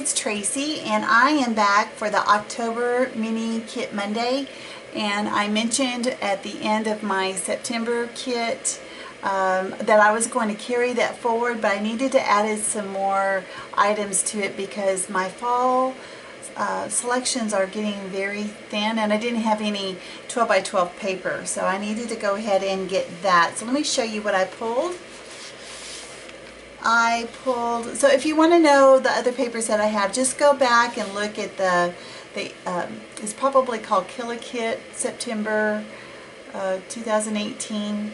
it's Tracy, and I am back for the October Mini Kit Monday. And I mentioned at the end of my September kit that I was going to carry that forward, but I needed to add some more items to it because my fall selections are getting very thin, and I didn't have any 12 by 12 paper, so I needed to go ahead and get that. So let me show you what I pulled. So if you want to know the other papers that I have, just go back and look at it's probably called Killer Kit September 2018.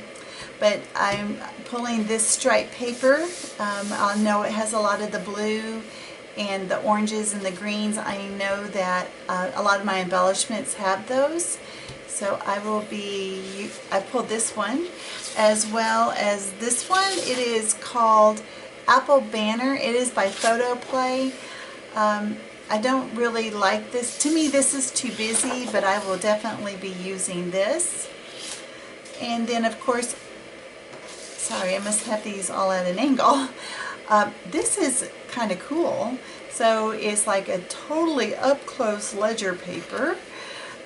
But I'm pulling this striped paper. I know it has a lot of the blue and the oranges and the greens. I know that a lot of my embellishments have those. So I pulled this one as well as this one. It is called Apple Banner. It is by Photo Play. I don't really like this. To me, this is too busy, but I will definitely be using this. And then, of course, sorry, I must have these all at an angle. This is kind of cool. So it's like a totally up-close ledger paper,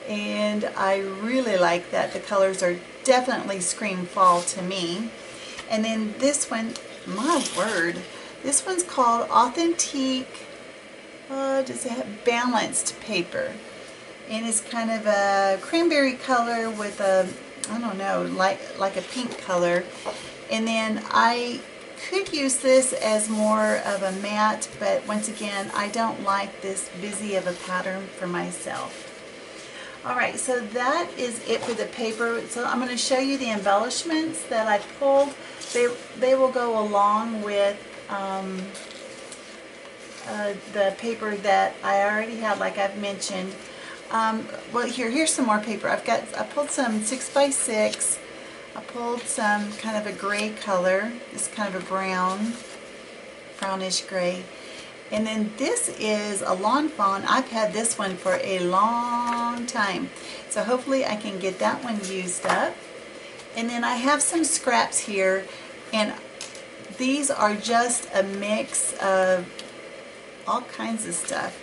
and I really like that. The colors are definitely scream fall to me. And then this one, my word, this one's called Authentique, does it have balanced paper, and it's kind of a cranberry color with a, I don't know, like a pink color. And then I could use this as more of a matte, but once again, I don't like this busy of a pattern for myself. Alright, so that is it for the paper. So I'm going to show you the embellishments that I pulled. They will go along with the paper that I already have, like I've mentioned. Well, here's some more paper. I pulled some 6x6. I pulled some kind of a gray color. It's kind of a brownish gray. And then this is a lawn fawn. I've had this one for a long time. So hopefully I can get that one used up. And then I have some scraps here, and these are just a mix of all kinds of stuff.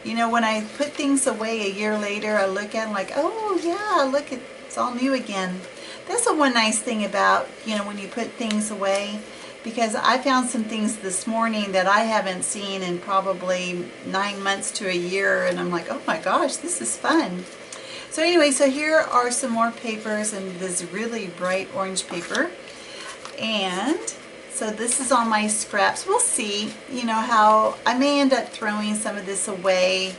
You know, when I put things away a year later, I look at them like, oh yeah, look, it's all new again. That's the one nice thing about, you know, when you put things away, because I found some things this morning that I haven't seen in probably 9 months to a year, and I'm like, oh my gosh, this is fun. So anyway, so here are some more papers, and this really bright orange paper. And so this is all my scraps. We'll see, you know, how I may end up throwing some of this away.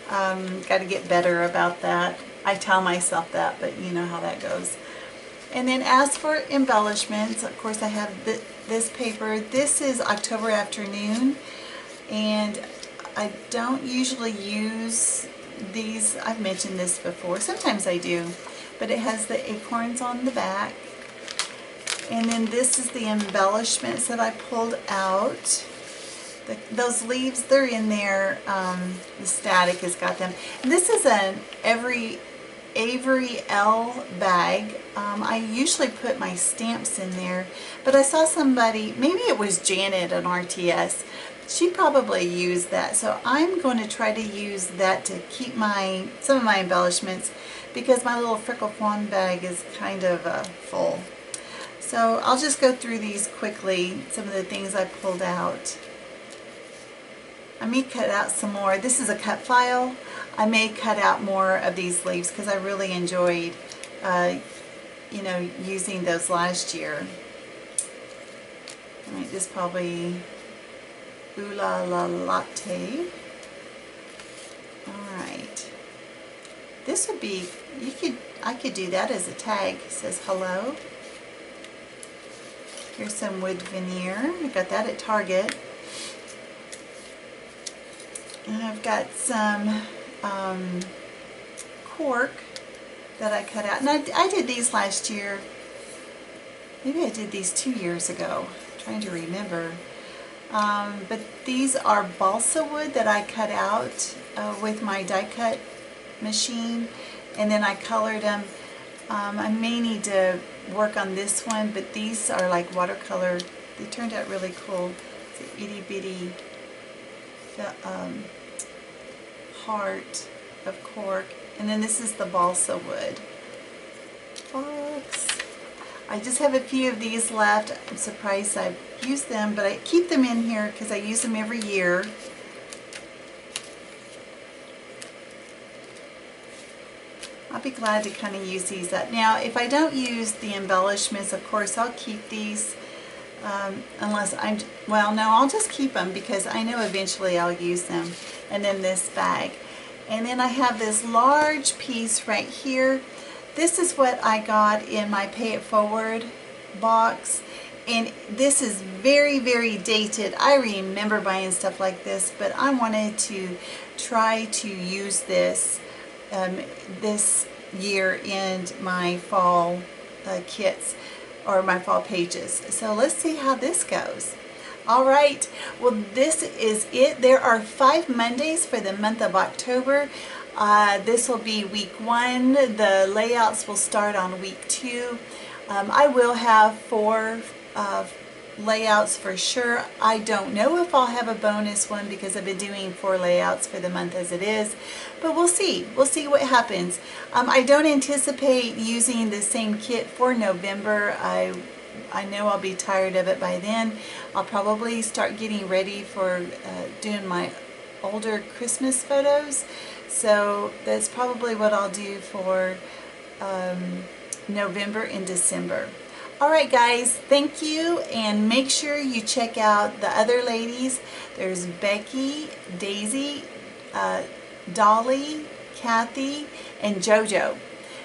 Got to get better about that. I tell myself that, but you know how that goes. And then as for embellishments, of course I have this paper. This is October Afternoon, and I don't usually use these. I've mentioned this before. Sometimes I do, but it has the acorns on the back. And then this is the embellishments that I pulled out. Those leaves, they're in there. The static has got them. And this is an Avery L bag. I usually put my stamps in there, but I saw somebody, maybe it was Janet on RTS, she probably used that. So I'm going to try to use that to keep some of my embellishments, because my little Freckle Fawn bag is kind of full. So I'll just go through these quickly, some of the things I pulled out. I may cut out some more. This is a cut file. I may cut out more of these leaves because I really enjoyed, you know, using those last year. All right, this is probably Ooh La La Latte. All right. This would be, I could do that as a tag. It says hello. Here's some wood veneer. I got that at Target. And I've got some cork that I cut out. And I did these last year. Maybe I did these 2 years ago. I'm trying to remember. But these are balsa wood that I cut out with my die cut machine. And then I colored them. I may need to work on this one, but these are like watercolor. They turned out really cool. It's an itty bitty heart of cork. And then this is the balsa wood box. I just have a few of these left. I'm surprised I've used them, but I keep them in here because I use them every year. I'll be glad to kind of use these up. Now, if I don't use the embellishments, of course, I'll keep these unless I'm, well, no, I'll just keep them because I know eventually I'll use them. And then this bag. And then I have this large piece right here. This is what I got in my Pay It Forward box. And this is very, very dated. I remember buying stuff like this, but I wanted to try to use this this year in my fall kits or my fall pages. So let's see how this goes. All right, well, this is it. There are 5 Mondays for the month of October. This will be week 1. The layouts will start on week 2. I will have 4 layouts for sure. I don't know if I'll have a bonus one because I've been doing 4 layouts for the month as it is, but we'll see. We'll see what happens. I don't anticipate using the same kit for November. I know I'll be tired of it by then. I'll probably start getting ready for doing my older Christmas photos. So that's probably what I'll do for November and December. Alright guys, thank you, and make sure you check out the other ladies. There's Becky, Daisy, Dollie, Kathy, and JoJo.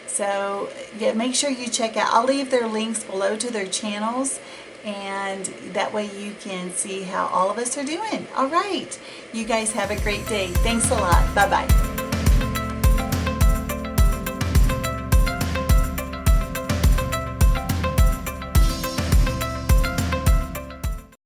So yeah, make sure you check out. I'll leave their links below to their channels, and that way you can see how all of us are doing. Alright, you guys have a great day. Thanks a lot. Bye-bye.